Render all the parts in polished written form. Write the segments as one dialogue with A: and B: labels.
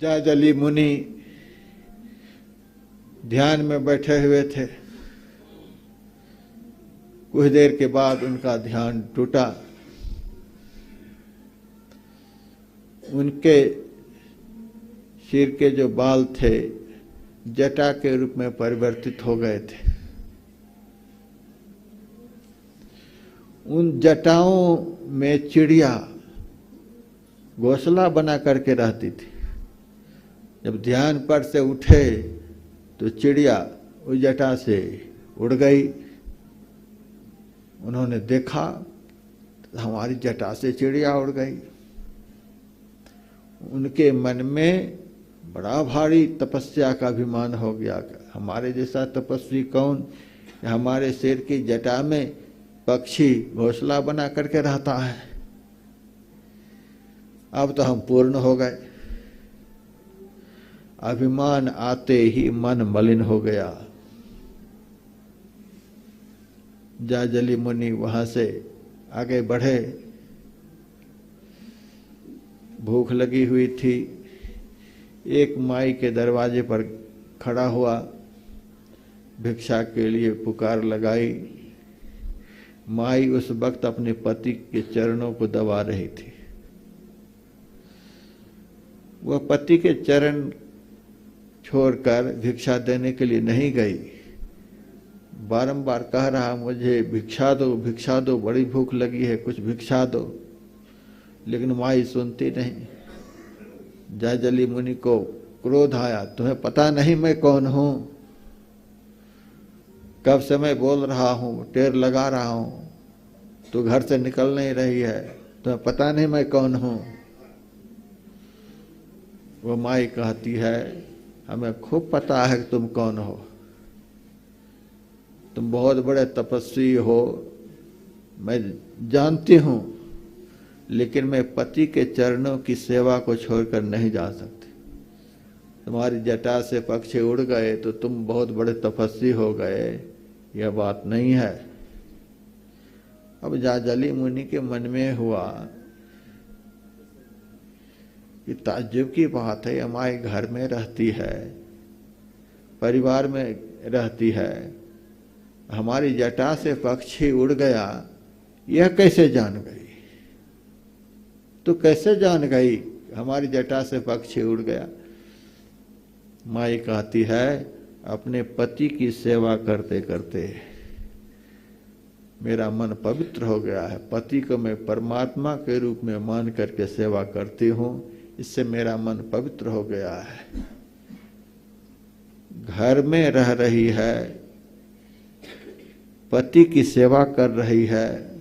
A: जाजली मुनि ध्यान में बैठे हुए थे। कुछ देर के बाद उनका ध्यान टूटा। उनके सिर के जो बाल थे जटा के रूप में परिवर्तित हो गए थे। उन जटाओं में चिड़िया घोंसला बना करके रहती थी। जब ध्यान पर से उठे तो चिड़िया उस जटा से उड़ गई। उन्होंने देखा तो हमारी जटा से चिड़िया उड़ गई। उनके मन में बड़ा भारी तपस्या का अभिमान हो गया। हमारे जैसा तपस्वी कौन, हमारे सिर की जटा में पक्षी घोंसला बना करके रहता है। अब तो हम पूर्ण हो गए। अभिमान आते ही मन मलिन हो गया। जाजली मुनि वहां से आगे बढ़े। भूख लगी हुई थी। एक माई के दरवाजे पर खड़ा हुआ, भिक्षा के लिए पुकार लगाई। माई उस वक्त अपने पति के चरणों को दबा रही थी। वह पति के चरण छोड़कर भिक्षा देने के लिए नहीं गई। बारंबार कह रहा, मुझे भिक्षा दो, बड़ी भूख लगी है, कुछ भिक्षा दो। लेकिन माई सुनती नहीं। जाजली मुनि को क्रोध आया, तुम्हें पता नहीं मैं कौन हूं? कब से मैं बोल रहा हूं, टेर लगा रहा हूं, तू घर से निकल नहीं रही है, तुम्हें पता नहीं मैं कौन हूं? वो माई कहती है, हमें खूब पता है कि तुम कौन हो। तुम बहुत बड़े तपस्वी हो, मैं जानती हूं, लेकिन मैं पति के चरणों की सेवा को छोड़कर नहीं जा सकती। तुम्हारी जटा से पक्षी उड़ गए तो तुम बहुत बड़े तपस्वी हो गए, यह बात नहीं है। अब जाजली मुनि के मन में हुआ कि ताज्जुब की बात है, हमारे घर में रहती है, परिवार में रहती है, हमारी जटा से पक्षी उड़ गया, यह कैसे जान गई? तो कैसे जान गई हमारी जटा से पक्षी उड़ गया? माई कहती है, अपने पति की सेवा करते करते मेरा मन पवित्र हो गया है। पति को मैं परमात्मा के रूप में मान करके सेवा करती हूं, इससे मेरा मन पवित्र हो गया है। घर में रह रही है, पति की सेवा कर रही है,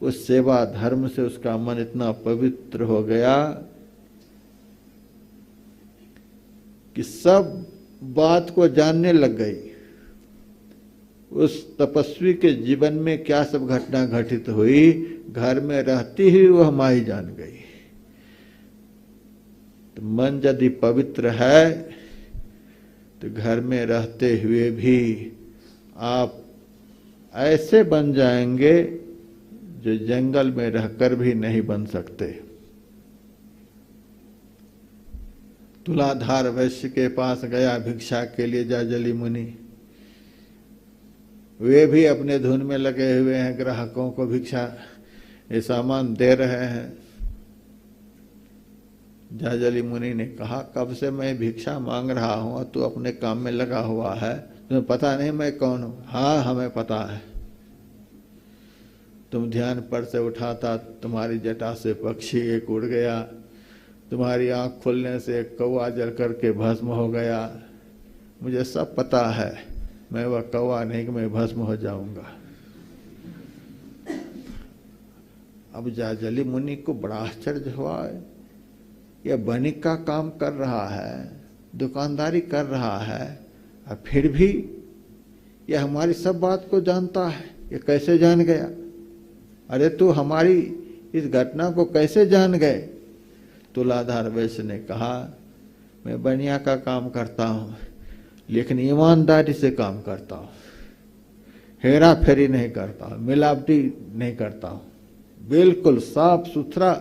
A: उस सेवा धर्म से उसका मन इतना पवित्र हो गया कि सब बात को जानने लग गई। उस तपस्वी के जीवन में क्या सब घटना घटित हुई, घर में रहती ही वह माई जान गई। तो मन यदि पवित्र है तो घर में रहते हुए भी आप ऐसे बन जाएंगे जो जंगल में रहकर भी नहीं बन सकते। तुलाधार वैश्य के पास गया भिक्षा के लिए जाजली मुनि। वे भी अपने धुन में लगे हुए हैं, ग्राहकों को भिक्षा ये सामान दे रहे हैं। जाजली मुनि ने कहा, कब से मैं भिक्षा मांग रहा हूं और तू अपने काम में लगा हुआ है, तुम्हें पता नहीं मैं कौन हूं? हाँ, हमें पता है। तुम ध्यान पर से उठाता, तुम्हारी जटा से पक्षी एक उड़ गया, तुम्हारी आंख खुलने से एक कौवा जल करके भस्म हो गया। मुझे सब पता है, मैं वह कौवा नहीं कि मैं भस्म हो जाऊंगा। अब जाजली मुनि को बड़ा आश्चर्य हुआ। यह वणिक का काम कर रहा है, दुकानदारी कर रहा है, और फिर भी यह हमारी सब बात को जानता है। यह कैसे जान गया? अरे तू हमारी इस घटना को कैसे जान गए? तुलाधार वैश्य ने कहा, मैं बनिया का काम करता हूं, लेकिन ईमानदारी से काम करता हूं, हेरा फेरी नहीं करता, मिलावटी नहीं करता हूं, बिल्कुल साफ सुथरा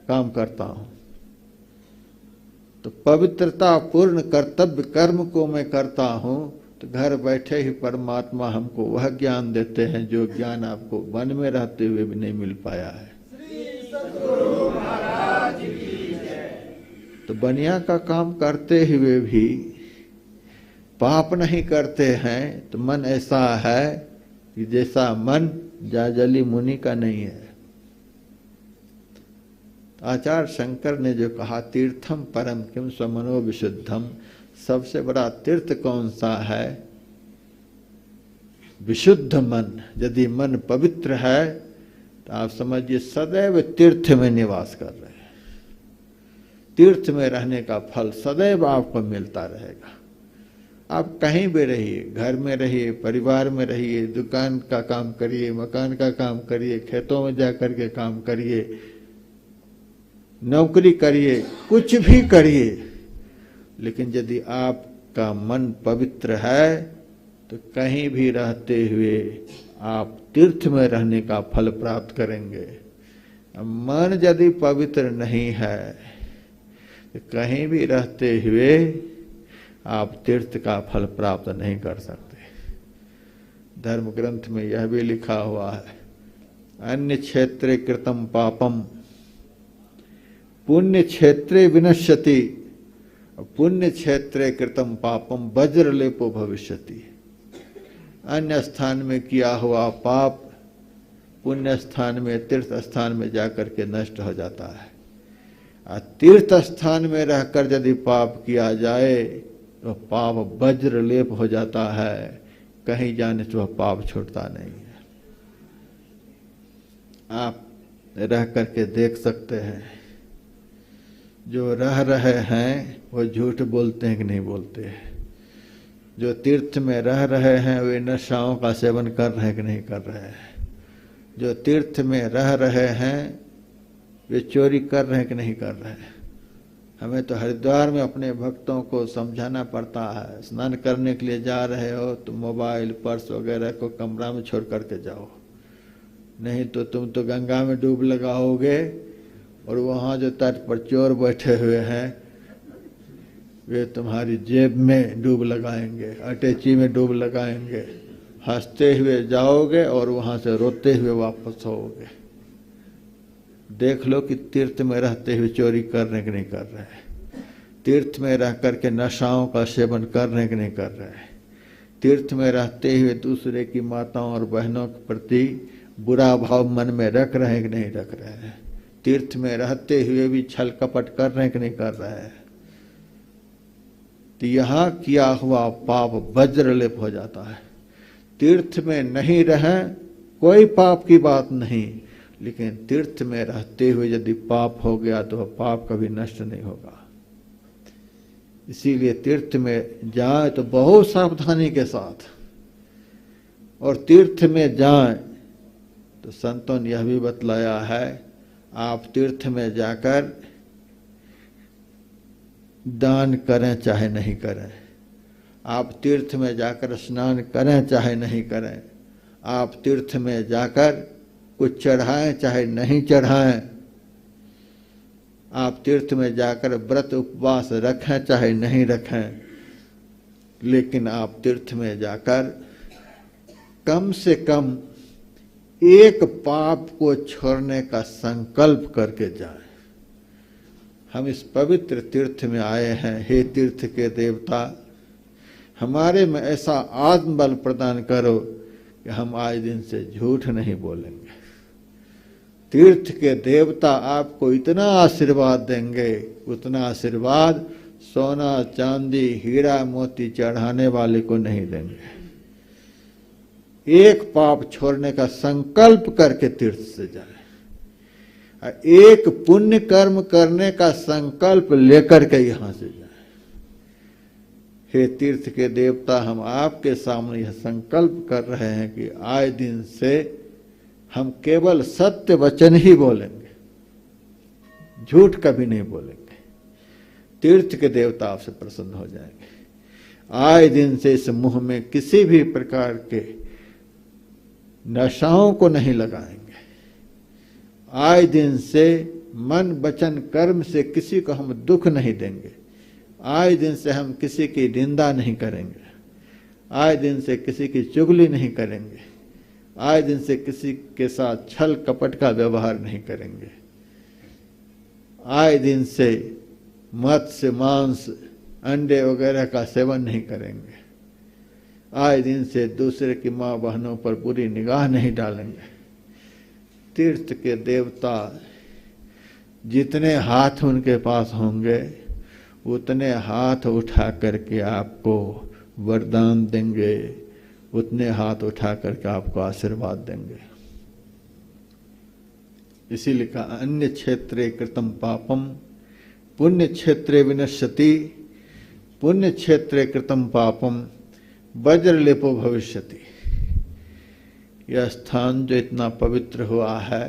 A: काम करता हूं। तो पवित्रता पूर्ण कर्तव्य कर्म को मैं करता हूं, तो घर बैठे ही परमात्मा हमको वह ज्ञान देते हैं जो ज्ञान आपको वन में रहते हुए भी नहीं मिल पाया है। तो बनिया का काम करते हुए भी पाप नहीं करते हैं, तो मन ऐसा है कि जैसा मन जाजली मुनि का नहीं है। आचार्य शंकर ने जो कहा तीर्थम परम किम स्वमनो विशुद्धम, सबसे बड़ा तीर्थ कौन सा है? विशुद्ध मन। यदि मन पवित्र है तो आप समझिए सदैव तीर्थ में निवास कर रहे हैं। तीर्थ में रहने का फल सदैव आपको मिलता रहेगा। आप कहीं भी रहिए, घर में रहिए, परिवार में रहिए, दुकान का काम करिए, मकान का काम करिए, खेतों में जाकर के काम करिए, नौकरी करिए, कुछ भी करिए, लेकिन यदि आपका मन पवित्र है तो कहीं भी रहते हुए आप तीर्थ में रहने का फल प्राप्त करेंगे। मन यदि पवित्र नहीं है तो कहीं भी रहते हुए आप तीर्थ का फल प्राप्त नहीं कर सकते। धर्म ग्रंथ में यह भी लिखा हुआ है, अन्य क्षेत्रे कृतम पापम पुण्य क्षेत्रे विनश्यति, पुण्य क्षेत्रे कृतम पापम वज्रलेपो भविष्यति। अन्य स्थान में किया हुआ पाप पुण्य स्थान में, तीर्थ स्थान में जाकर के नष्ट हो जाता है। और तीर्थ स्थान में रहकर यदि पाप किया जाए तो पाप वज्रलेप हो जाता है, कहीं जाने से वह पाप छूटता नहीं है। आप रह करके देख सकते हैं, जो रह रहे हैं वो झूठ बोलते हैं कि नहीं बोलते हैं? जो तीर्थ में रह रहे हैं वे नशाओं का सेवन कर रहे हैं कि नहीं कर रहे हैं? जो तीर्थ में रह रहे हैं वे चोरी कर रहे हैं कि नहीं कर रहे हैं? हमें तो हरिद्वार में अपने भक्तों को समझाना पड़ता है, स्नान करने के लिए जा रहे हो तो मोबाइल पर्स वगैरह को कमरा में छोड़ करके जाओ, नहीं तो तुम तो गंगा में डूब लगाओगे और वहाँ जो तट पर चोर बैठे हुए हैं वे तुम्हारी जेब में डूब लगाएंगे, अटैची में डूब लगाएंगे। हंसते हुए जाओगे और वहाँ से रोते हुए वापस आओगे। देख लो कि तीर्थ में रहते हुए चोरी कर रहे कि नहीं कर रहे हैं? तीर्थ में रह करके नशाओं का सेवन कर रहे कि नहीं कर रहे हैं? तीर्थ में रहते हुए दूसरे की माताओं और बहनों के प्रति बुरा भाव मन में रख रहे हैं कि नहीं रख रहे हैं? तीर्थ में रहते हुए भी छल कपट कर रहे हैं कि नहीं कर रहे हैं? तो यहाँ किया हुआ पाप वज्रलेप हो जाता है। तीर्थ में नहीं रहे कोई पाप की बात नहीं, लेकिन तीर्थ में रहते हुए यदि पाप हो गया तो वह पाप कभी नष्ट नहीं होगा। इसीलिए तीर्थ में जाए तो बहुत सावधानी के साथ, और तीर्थ में जाए तो संतों ने यह भी बतलाया है, आप तीर्थ में जाकर दान करें चाहे नहीं करें, आप तीर्थ में जाकर स्नान करें चाहे नहीं करें, आप तीर्थ में जाकर कुछ चढ़ाएं चाहे नहीं चढ़ाएं, आप तीर्थ में जाकर व्रत उपवास रखें चाहे नहीं रखें, लेकिन आप तीर्थ में जाकर कम से कम एक पाप को छोड़ने का संकल्प करके जाएं। हम इस पवित्र तीर्थ में आए हैं, हे तीर्थ के देवता, हमारे में ऐसा आत्मबल प्रदान करो कि हम आज दिन से झूठ नहीं बोलेंगे। तीर्थ के देवता आपको इतना आशीर्वाद देंगे, उतना आशीर्वाद सोना चांदी हीरा मोती चढ़ाने वाले को नहीं देंगे। एक पाप छोड़ने का संकल्प करके तीर्थ से जाए, एक पुण्य कर्म करने का संकल्प लेकर के यहां से जाए। हे तीर्थ के देवता, हम आपके सामने यह संकल्प कर रहे हैं कि आज दिन से हम केवल सत्य वचन ही बोलेंगे, झूठ कभी नहीं बोलेंगे। तीर्थ के देवता आपसे प्रसन्न हो जाएंगे। आज दिन से इस मुंह में किसी भी प्रकार के नशाओं को नहीं लगाएंगे। आज दिन से मन वचन कर्म से किसी को हम दुख नहीं देंगे। आए दिन से हम किसी की निंदा नहीं करेंगे, आए दिन से किसी की चुगली नहीं करेंगे, आए दिन से किसी के साथ छल कपट का व्यवहार नहीं करेंगे, आए दिन से मत्स्य मांस अंडे वगैरह का सेवन नहीं करेंगे, आए दिन से दूसरे की माँ बहनों पर बुरी निगाह नहीं डालेंगे। तीर्थ के देवता जितने हाथ उनके पास होंगे उतने हाथ उठा करके आपको वरदान देंगे, उतने हाथ उठा करके आपको आशीर्वाद देंगे। इसीलिए कहा अन्य क्षेत्रे कृतम पापम पुण्य क्षेत्रे विनश्यति, पुण्य क्षेत्रे कृतम पापम वज्रलेपो भविष्यति। यह स्थान जो इतना पवित्र हुआ है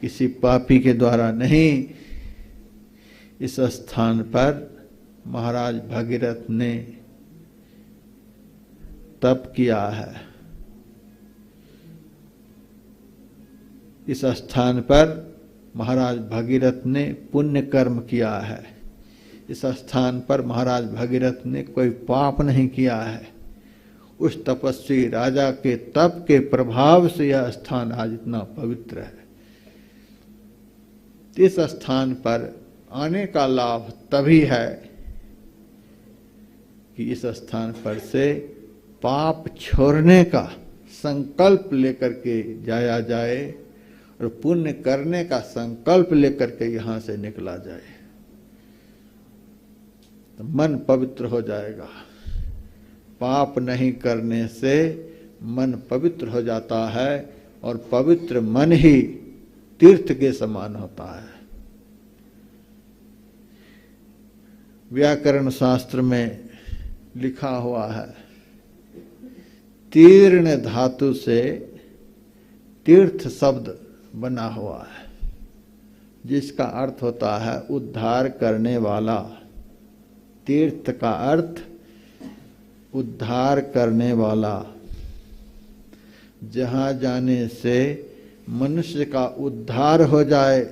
A: किसी पापी के द्वारा नहीं, इस स्थान पर महाराज भगीरथ ने तप किया है। इस स्थान पर महाराज भगीरथ ने पुण्य कर्म किया है। इस स्थान पर महाराज भगीरथ ने कोई पाप नहीं किया है। उस तपस्वी राजा के तप के प्रभाव से यह स्थान आज इतना पवित्र है। इस स्थान पर आने का लाभ तभी है कि इस स्थान पर से पाप छोड़ने का संकल्प लेकर के जाया जाए और पुण्य करने का संकल्प लेकर के यहां से निकला जाए, तो मन पवित्र हो जाएगा। पाप नहीं करने से मन पवित्र हो जाता है और पवित्र मन ही तीर्थ के समान होता है। व्याकरण शास्त्र में लिखा हुआ है, तीर्ण धातु से तीर्थ शब्द बना हुआ है, जिसका अर्थ होता है उद्धार करने वाला। तीर्थ का अर्थ उद्धार करने वाला। जहां जाने से मनुष्य का उद्धार हो जाए,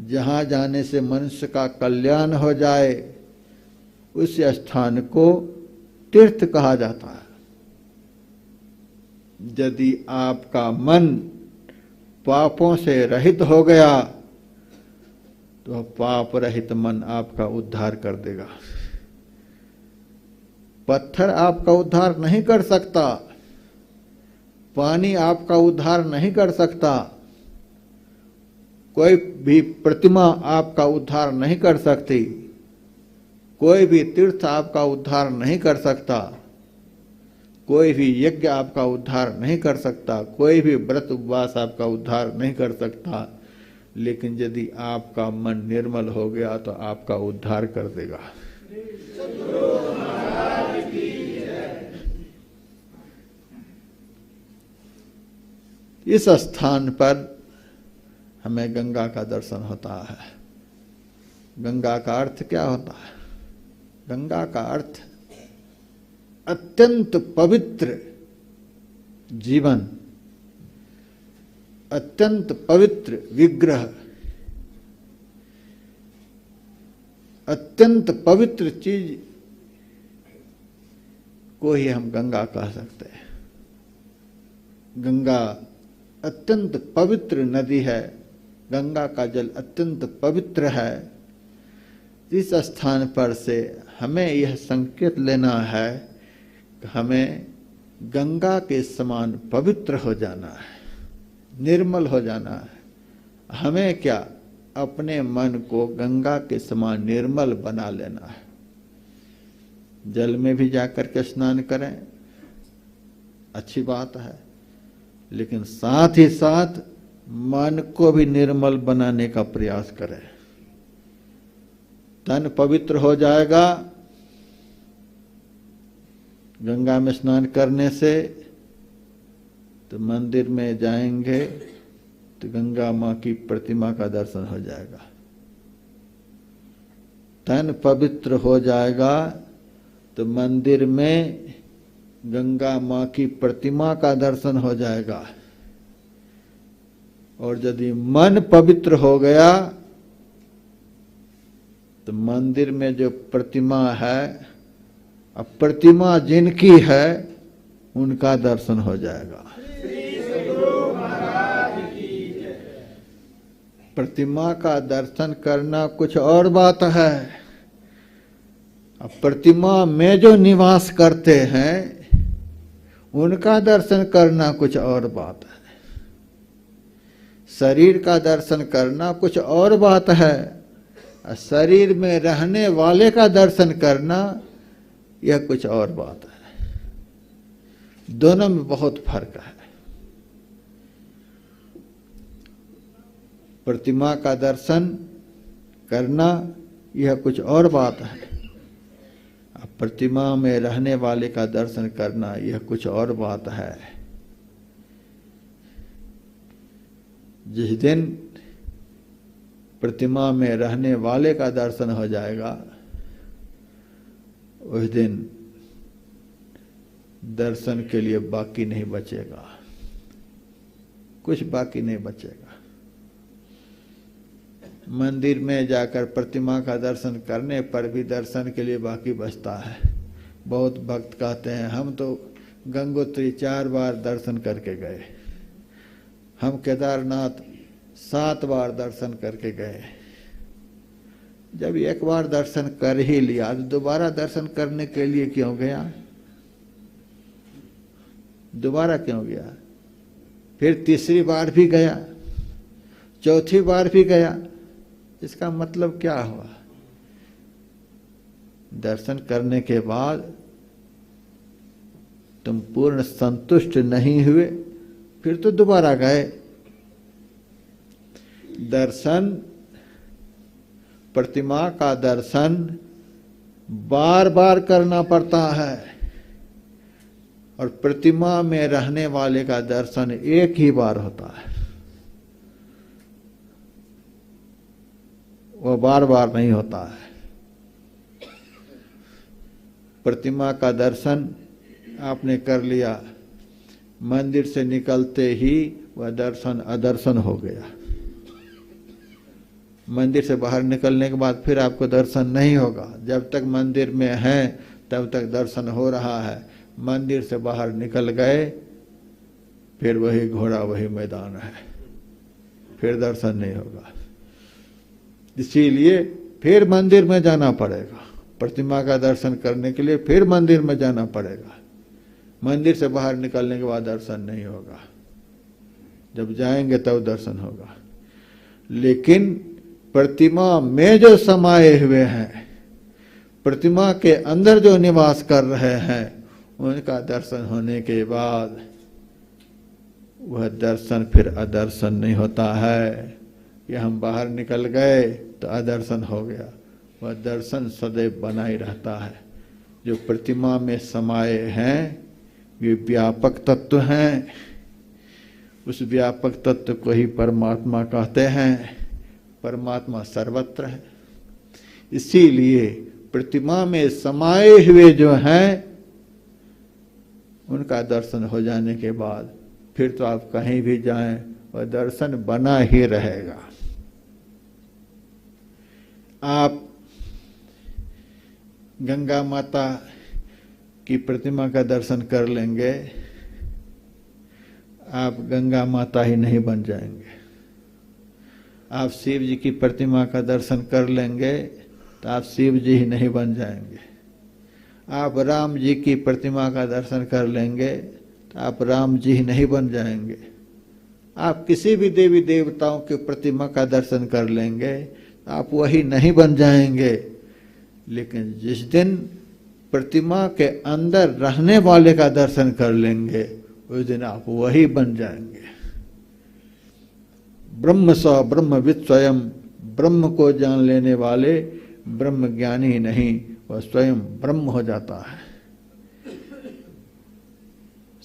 A: जहां जाने से मनुष्य का कल्याण हो जाए, उस स्थान को तीर्थ कहा जाता है। यदि आपका मन पापों से रहित हो गया तो पाप रहित मन आपका उद्धार कर देगा। पत्थर आपका उद्धार नहीं कर सकता, पानी आपका उद्धार नहीं कर सकता, कोई भी प्रतिमा आपका उद्धार नहीं कर सकती, कोई भी तीर्थ आपका उद्धार नहीं कर सकता, कोई भी यज्ञ आपका उद्धार नहीं कर सकता, कोई भी व्रत उपवास आपका उद्धार नहीं कर सकता। लेकिन यदि आपका मन निर्मल हो गया तो आपका उद्धार कर देगा। इस स्थान पर हमें गंगा का दर्शन होता है। गंगा का अर्थ क्या होता है? गंगा का अर्थ अत्यंत पवित्र जीवन, अत्यंत पवित्र विग्रह, अत्यंत पवित्र चीज को ही हम गंगा कह सकते हैं। गंगा अत्यंत पवित्र नदी है, गंगा का जल अत्यंत पवित्र है। इस स्थान पर से हमें यह संकेत लेना है कि हमें गंगा के समान पवित्र हो जाना है, निर्मल हो जाना है। हमें क्या, अपने मन को गंगा के समान निर्मल बना लेना है। जल में भी जाकर के स्नान करें, अच्छी बात है, लेकिन साथ ही साथ मन को भी निर्मल बनाने का प्रयास करें। तन पवित्र हो जाएगा गंगा में स्नान करने से, तो मंदिर में जाएंगे तो गंगा माँ की प्रतिमा का दर्शन हो जाएगा। तन पवित्र हो जाएगा तो मंदिर में गंगा माँ की प्रतिमा का दर्शन हो जाएगा। और यदि मन पवित्र हो गया तो मंदिर में जो प्रतिमा है, अब प्रतिमा जिनकी है उनका दर्शन हो जाएगा। प्रतिमा का दर्शन करना कुछ और बात है, अब प्रतिमा में जो निवास करते हैं उनका दर्शन करना कुछ और बात है। शरीर का दर्शन करना कुछ और बात है, शरीर में रहने वाले का दर्शन करना यह कुछ और बात है। दोनों में बहुत फर्क है। प्रतिमा का दर्शन करना यह कुछ और बात है, अब प्रतिमा में रहने वाले का दर्शन करना यह कुछ और बात है। जिस दिन प्रतिमा में रहने वाले का दर्शन हो जाएगा उस दिन दर्शन के लिए बाकी नहीं बचेगा, कुछ बाकी नहीं बचेगा। मंदिर में जाकर प्रतिमा का दर्शन करने पर भी दर्शन के लिए बाकी बचता है। बहुत भक्त कहते हैं हम तो गंगोत्री 4 बार दर्शन करके गए, हम केदारनाथ 7 बार दर्शन करके गए। जब एक बार दर्शन कर ही लिया तो दोबारा दर्शन करने के लिए क्यों गया? दोबारा क्यों गया? फिर तीसरी बार भी गया, चौथी बार भी गया, इसका मतलब क्या हुआ? दर्शन करने के बाद तुम पूर्ण संतुष्ट नहीं हुए, फिर तो दोबारा गए। दर्शन, प्रतिमा का दर्शन बार बार करना पड़ता है और प्रतिमा में रहने वाले का दर्शन एक ही बार होता है, वो बार बार नहीं होता है। प्रतिमा का दर्शन आपने कर लिया, मंदिर से निकलते ही वह दर्शन अदर्शन हो गया। मंदिर से बाहर निकलने के बाद फिर आपको दर्शन नहीं होगा। जब तक मंदिर में हैं तब तक दर्शन हो रहा है, मंदिर से बाहर निकल गए फिर वही घोड़ा वही मैदान है, फिर दर्शन नहीं होगा। इसीलिए फिर मंदिर में जाना पड़ेगा, प्रतिमा का दर्शन करने के लिए फिर मंदिर में जाना पड़ेगा। मंदिर से बाहर निकलने के बाद दर्शन नहीं होगा, जब जाएंगे तब दर्शन होगा। लेकिन प्रतिमा में जो समाये हुए हैं, प्रतिमा के अंदर जो निवास कर रहे हैं, उनका दर्शन होने के बाद वह दर्शन फिर अदर्शन नहीं होता है। कि हम बाहर निकल गए तो अदर्शन हो गया, वह दर्शन सदैव बना ही रहता है। जो प्रतिमा में समाये हैं वे व्यापक तत्व हैं, उस व्यापक तत्व को ही परमात्मा कहते हैं। परमात्मा सर्वत्र है, इसीलिए प्रतिमा में समाये हुए जो हैं उनका दर्शन हो जाने के बाद फिर तो आप कहीं भी जाएं वह दर्शन बना ही रहेगा। आप गंगा माता की प्रतिमा का दर्शन कर लेंगे, आप गंगा माता ही नहीं बन जाएंगे। आप शिव जी की प्रतिमा का दर्शन कर लेंगे तो आप शिव जी ही नहीं बन जाएंगे। आप राम जी की प्रतिमा का दर्शन कर लेंगे तो आप राम जी ही नहीं बन जाएंगे। आप किसी भी देवी देवताओं की प्रतिमा का दर्शन कर लेंगे तो आप वही नहीं बन जाएंगे। लेकिन जिस दिन प्रतिमा के अंदर रहने वाले का दर्शन कर लेंगे उस दिन आप वही बन जाएंगे। ब्रह्म स ब्रह्मविद स्वयं, ब्रह्म को जान लेने वाले ब्रह्म ज्ञानी नहीं, वह स्वयं ब्रह्म हो जाता है।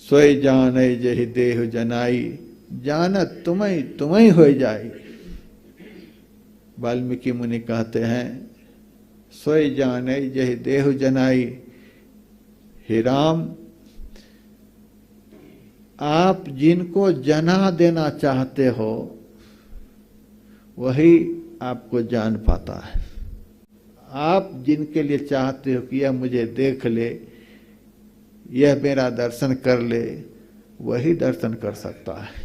A: सोई जाने जहि देह जनाई, जानत तुम्हें हो जाई। वाल्मीकि मुनि कहते हैं सोई जाने जहि देह जनाई। हे राम, आप जिनको जना देना चाहते हो वही आपको जान पाता है। आप जिनके लिए चाहते हो कि यह मुझे देख ले, यह मेरा दर्शन कर ले, वही दर्शन कर सकता है।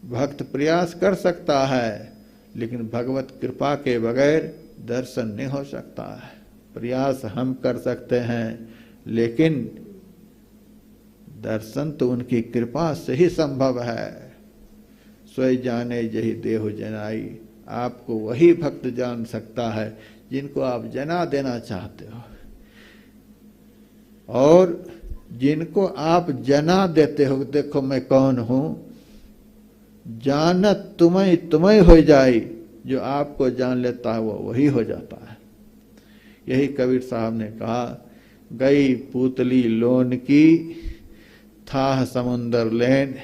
A: भक्त प्रयास कर सकता है, लेकिन भगवत कृपा के बगैर दर्शन नहीं हो सकता है। प्रयास हम कर सकते हैं, लेकिन दर्शन तो उनकी कृपा से ही संभव है। सोई जाने जही देहु जनाई, आपको वही भक्त जान सकता है जिनको आप जना देना चाहते हो, और जिनको आप जना देते हो, देखो मैं कौन हूं, जानत तुम्हें तुम्हें हो जाई, जो आपको जान लेता है वो वही हो जाता है। यही कबीर साहब ने कहा, गई पूतली लोन की, था समुंदर लेन,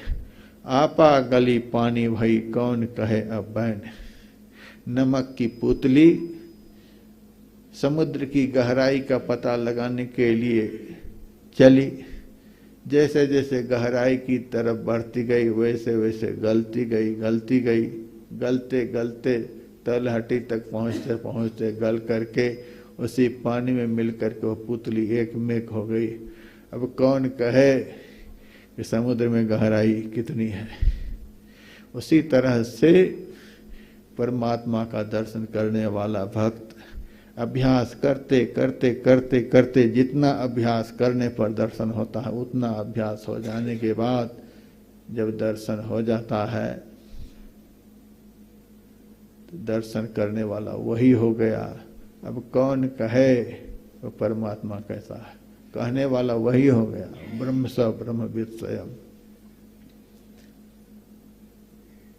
A: आपा गली पानी भई, कौन कहे अब बैन। नमक की पुतली समुद्र की गहराई का पता लगाने के लिए चली, जैसे जैसे गहराई की तरफ बढ़ती गई वैसे वैसे गलती गई, गलते गलते तलहटी तक पहुँचते पहुँचते गल करके उसी पानी में मिल करके वो पुतली एक मेक हो गई। अब कौन कहे कि समुद्र में गहराई कितनी है। उसी तरह से परमात्मा का दर्शन करने वाला भक्त अभ्यास करते करते करते करते, जितना अभ्यास करने पर दर्शन होता है, उतना अभ्यास हो जाने के बाद जब दर्शन हो जाता है, तो दर्शन करने वाला वही हो गया। अब कौन कहे वो परमात्मा कैसा है, कहने वाला वही हो गया। ब्रह्म स ब्रह्मविद स्वयं।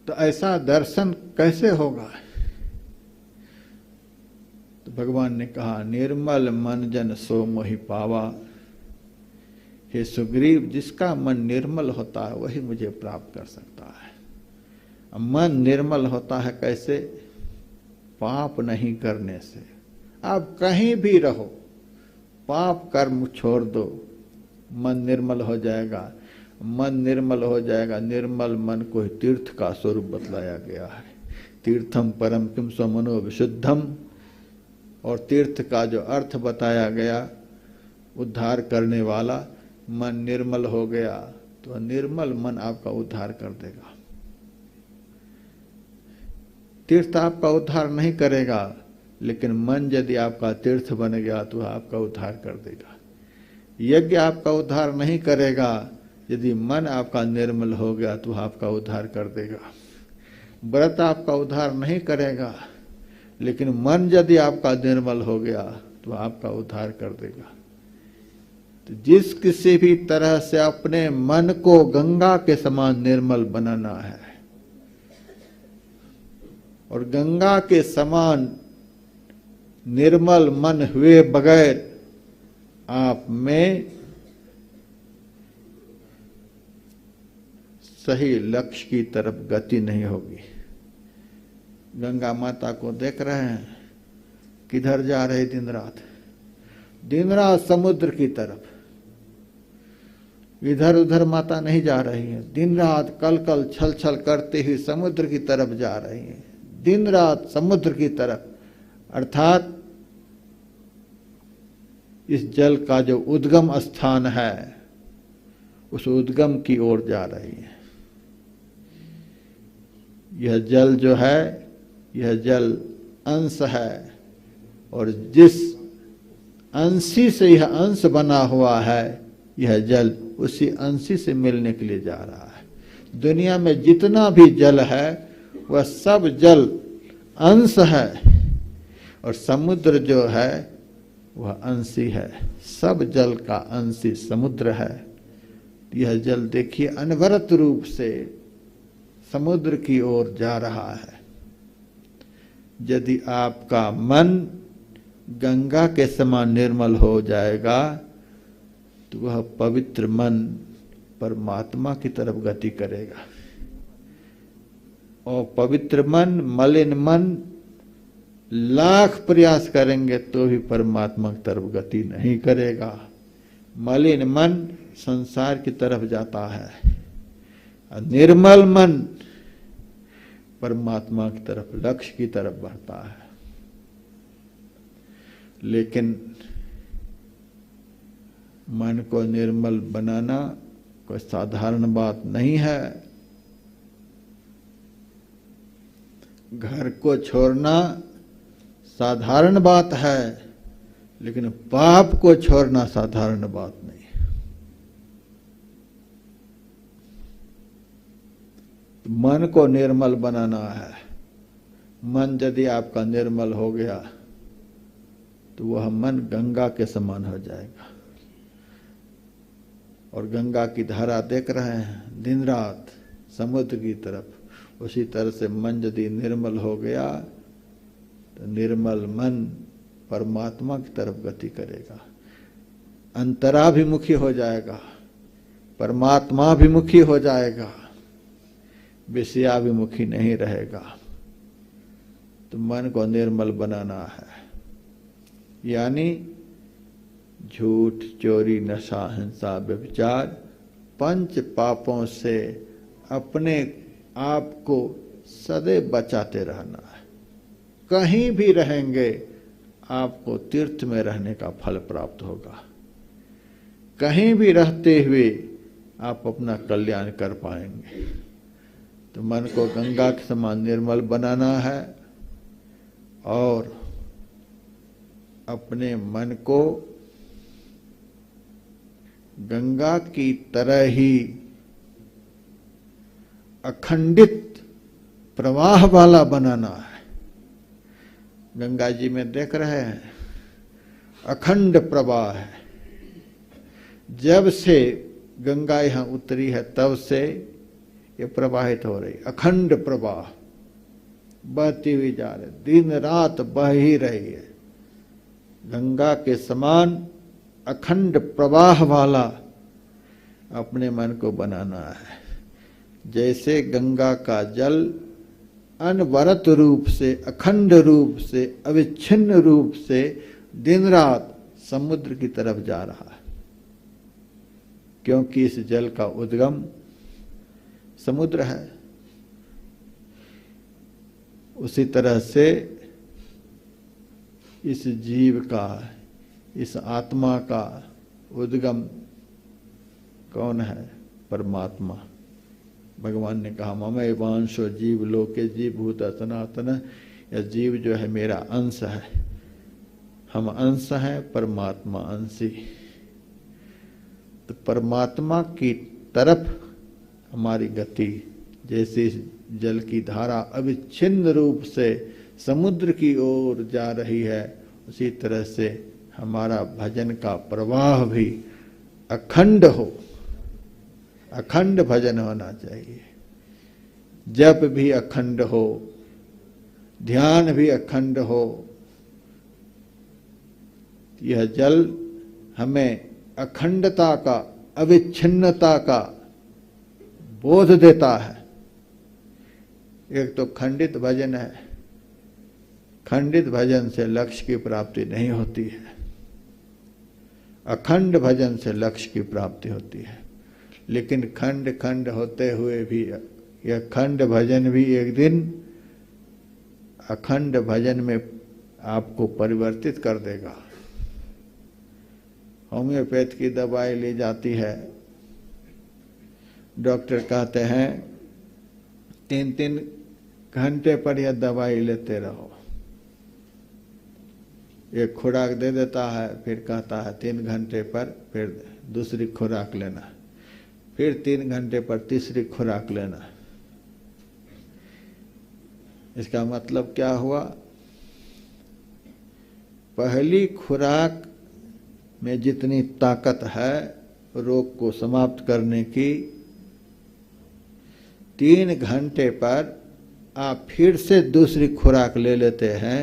A: तो ऐसा दर्शन कैसे होगा? तो भगवान ने कहा, निर्मल मन जन सो मोहि पावा। हे सुग्रीव, जिसका मन निर्मल होता है वही मुझे प्राप्त कर सकता है। मन निर्मल होता है कैसे? पाप नहीं करने से। आप कहीं भी रहो, पाप कर्म छोड़ दो, मन निर्मल हो जाएगा। मन निर्मल हो जाएगा। निर्मल मन को तीर्थ का स्वरूप बतलाया गया है। तीर्थम परम किम स्व मनो विशुद्धम। और तीर्थ का जो अर्थ बताया गया, उद्धार करने वाला, मन निर्मल हो गया तो निर्मल मन आपका उद्धार कर देगा। तीर्थ आपका उद्धार नहीं करेगा, लेकिन मन यदि आपका तीर्थ बन गया तो आपका उद्धार कर देगा। यज्ञ आपका उद्धार नहीं करेगा, यदि मन आपका निर्मल हो गया तो आपका उद्धार कर देगा। व्रत आपका उद्धार नहीं करेगा, लेकिन मन यदि आपका निर्मल हो गया तो आपका उद्धार कर देगा। तो जिस किसी भी तरह से अपने मन को गंगा के समान निर्मल बनाना है, और गंगा के समान निर्मल मन हुए बगैर आप में सही लक्ष्य की तरफ गति नहीं होगी। गंगा माता को देख रहे हैं, किधर जा रहे दिन रात? दिन रात समुद्र की तरफ। इधर उधर माता नहीं जा रही है, दिन रात कल कल छल छल करते हुए समुद्र की तरफ जा रही है। दिन रात समुद्र की तरफ, अर्थात इस जल का जो उद्गम स्थान है, उस उद्गम की ओर जा रही है। यह जल जो है, यह जल अंश है, और जिस अंशी से यह अंश बना हुआ है, यह जल उसी अंशी से मिलने के लिए जा रहा है। दुनिया में जितना भी जल है वह सब जल अंश है, और समुद्र जो है वह अंशी है। सब जल का अंशी समुद्र है। यह जल देखिए अनवरत रूप से समुद्र की ओर जा रहा है। यदि आपका मन गंगा के समान निर्मल हो जाएगा तो वह पवित्र मन परमात्मा की तरफ गति करेगा। और पवित्र मन, मलिन मन लाख प्रयास करेंगे तो भी परमात्मा की तरफ गति नहीं करेगा। मलिन मन संसार की तरफ जाता है, निर्मल मन परमात्मा की तरफ, लक्ष्य की तरफ बढ़ता है। लेकिन मन को निर्मल बनाना कोई साधारण बात नहीं है। घर को छोड़ना साधारण बात है, लेकिन पाप को छोड़ना साधारण बात नहीं। मन को निर्मल बनाना है। मन यदि आपका निर्मल हो गया तो वह मन गंगा के समान हो जाएगा। और गंगा की धारा देख रहे हैं दिन रात समुद्र की तरफ, उसी तरह से मन यदि निर्मल हो गया तो निर्मल मन परमात्मा की तरफ गति करेगा, अंतराभिमुखी हो जाएगा, परमात्माभिमुखी हो जाएगा, विषयाभिमुखी नहीं रहेगा। तो मन को निर्मल बनाना है, यानी झूठ, चोरी, नशा, हिंसा, व्यभिचार, पंच पापों से अपने आप को सदैव बचाते रहना है। कहीं भी रहेंगे आपको तीर्थ में रहने का फल प्राप्त होगा। कहीं भी रहते हुए आप अपना कल्याण कर पाएंगे। तो मन को गंगा के समान निर्मल बनाना है और अपने मन को गंगा की तरह ही अखंडित प्रवाह वाला बनाना है। गंगा जी में देख रहे हैं अखंड प्रवाह है। जब से गंगा यहां उतरी है तब से ये प्रवाहित हो रही, अखंड प्रवाह बहती हुई जा रही, दिन रात बह ही रही है। गंगा के समान अखंड प्रवाह वाला अपने मन को बनाना है। जैसे गंगा का जल अनवरत रूप से, अखंड रूप से, अविच्छिन्न रूप से दिन रात समुद्र की तरफ जा रहा है, क्योंकि इस जल का उद्गम समुद्र है। उसी तरह से इस जीव का, इस आत्मा का उद्गम कौन है? परमात्मा। भगवान ने कहा ममे वांशो जीव लोके जीव भूत सनातन, यह जीव जो है मेरा अंश है, हम अंश हैं, परमात्मा अंशी। तो परमात्मा की तरफ हमारी गति, जैसे जल की धारा अविच्छिन्न रूप से समुद्र की ओर जा रही है, उसी तरह से हमारा भजन का प्रवाह भी अखंड हो। अखंड भजन होना चाहिए। जप भी अखंड हो, ध्यान भी अखंड हो। यह जल हमें अखंडता का, अविच्छिन्नता का बोध देता है। एक तो खंडित भजन है, खंडित भजन से लक्ष्य की प्राप्ति नहीं होती है, अखंड भजन से लक्ष्य की प्राप्ति होती है। लेकिन खंड खंड होते हुए भी यह खंड भजन भी एक दिन अखंड भजन में आपको परिवर्तित कर देगा। होम्योपैथ की दवाई ली जाती है, डॉक्टर कहते हैं 3-3 घंटे पर यह दवाई लेते रहो। एक खुराक दे देता है, फिर कहता है 3 घंटे पर फिर दूसरी खुराक लेना, फिर 3 घंटे पर तीसरी खुराक लेना। इसका मतलब क्या हुआ? पहली खुराक में जितनी ताकत है रोग को समाप्त करने की, 3 घंटे पर आप फिर से दूसरी खुराक ले लेते हैं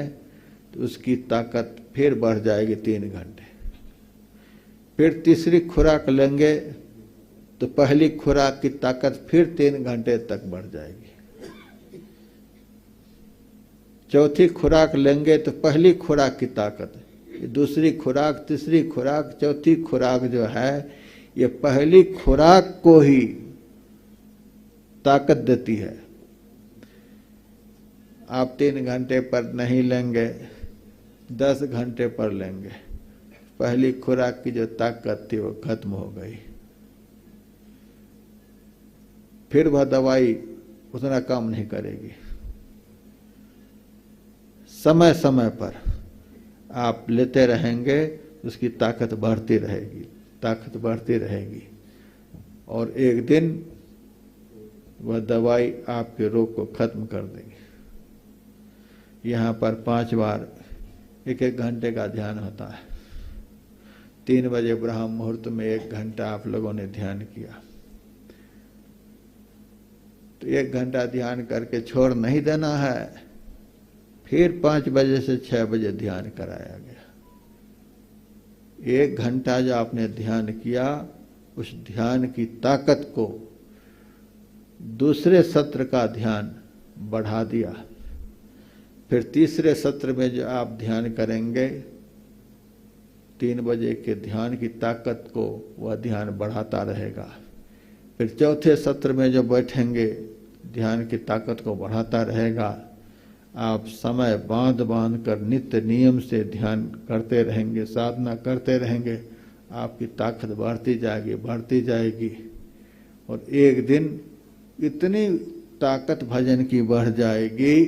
A: तो उसकी ताकत फिर बढ़ जाएगी 3 घंटे। फिर तीसरी खुराक लेंगे तो पहली खुराक की ताकत फिर 3 घंटे तक बढ़ जाएगी। चौथी खुराक लेंगे तो पहली खुराक की ताकत, दूसरी खुराक, तीसरी खुराक, चौथी खुराक जो है ये पहली खुराक को ही ताकत देती है। आप 3 घंटे पर नहीं लेंगे 10 घंटे पढ़ लेंगे, पहली खुराक की जो ताकत थी वो खत्म हो गई। फिर वह दवाई उतना काम नहीं करेगी। समय समय पर आप लेते रहेंगे, उसकी ताकत बढ़ती रहेगी, ताकत बढ़ती रहेगी, और एक दिन वह दवाई आपके रोग को खत्म कर देगी। यहाँ पर 5 बार 1-1 घंटे का ध्यान होता है। 3 बजे ब्रह्म मुहूर्त में 1 घंटा आप लोगों ने ध्यान किया, तो 1 घंटा ध्यान करके छोड़ नहीं देना है। फिर 5 बजे से 6 बजे ध्यान कराया गया। 1 घंटा जो आपने ध्यान किया, उस ध्यान की ताकत को दूसरे सत्र का ध्यान बढ़ा दिया। फिर तीसरे सत्र में जो आप ध्यान करेंगे, 3 बजे के ध्यान की ताकत को वह ध्यान बढ़ाता रहेगा। फिर चौथे सत्र में जो बैठेंगे, ध्यान की ताकत को बढ़ाता रहेगा। आप समय बांध बांध कर नित्य नियम से ध्यान करते रहेंगे, साधना करते रहेंगे, आपकी ताकत बढ़ती जाएगी, बढ़ती जाएगी, और एक दिन इतनी ताकत भजन की बढ़ जाएगी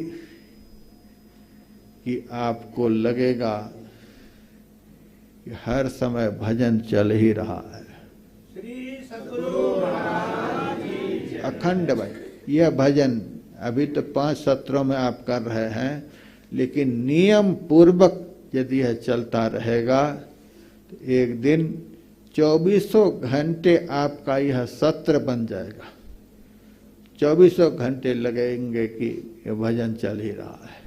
A: कि आपको लगेगा कि हर समय भजन चल ही रहा है।
B: श्री सद्गुरु महाराज की
A: अखंड भाई, यह भजन अभी तो 5 सत्रों में आप कर रहे हैं, लेकिन नियम पूर्वक यदि यह चलता रहेगा तो एक दिन 24 घंटे आपका यह सत्र बन जाएगा। 24 घंटे लगेंगे कि यह भजन चल ही रहा है।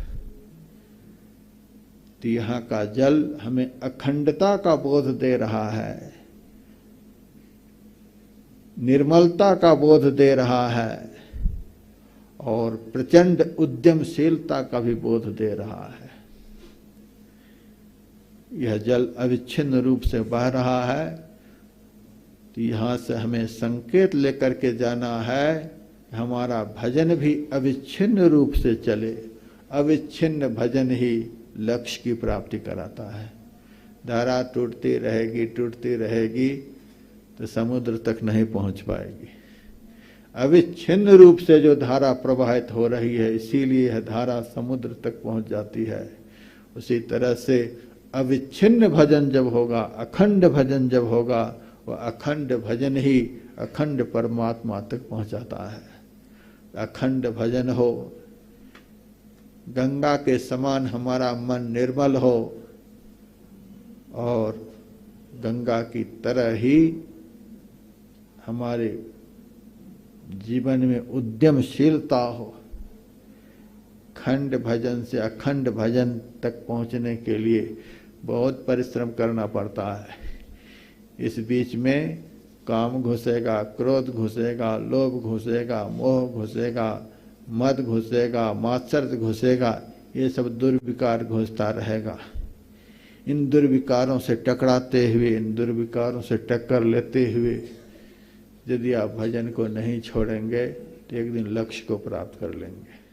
A: तो यहाँ का जल हमें अखंडता का बोध दे रहा है, निर्मलता का बोध दे रहा है, और प्रचंड उद्यमशीलता का भी बोध दे रहा है। यह जल अविच्छिन्न रूप से बह रहा है, तो यहाँ से हमें संकेत लेकर के जाना है, हमारा भजन भी अविच्छिन्न रूप से चले। अविच्छिन्न भजन ही लक्ष्य की प्राप्ति कराता है। धारा टूटती रहेगी तो समुद्र तक नहीं पहुंच पाएगी। अविच्छिन्न रूप से जो धारा प्रवाहित हो रही है, इसीलिए यह धारा समुद्र तक पहुंच जाती है। उसी तरह से अविच्छिन्न भजन जब होगा, अखंड भजन जब होगा, वह अखंड भजन ही अखंड परमात्मा तक पहुंचाता है। अखंड भजन हो, गंगा के समान हमारा मन निर्मल हो, और गंगा की तरह ही हमारे जीवन में उद्यमशीलता हो। खंड भजन से अखंड भजन तक पहुंचने के लिए बहुत परिश्रम करना पड़ता है। इस बीच में काम घुसेगा, क्रोध घुसेगा, लोभ घुसेगा, मोह घुसेगा, मद घुसेगा, मात्सर्य घुसेगा, ये सब दुर्विकार घुसता रहेगा। इन दुर्विकारों से टकराते हुए, इन दुर्विकारों से टक्कर लेते हुए यदि आप भजन को नहीं छोड़ेंगे तो एक दिन लक्ष्य को प्राप्त कर लेंगे।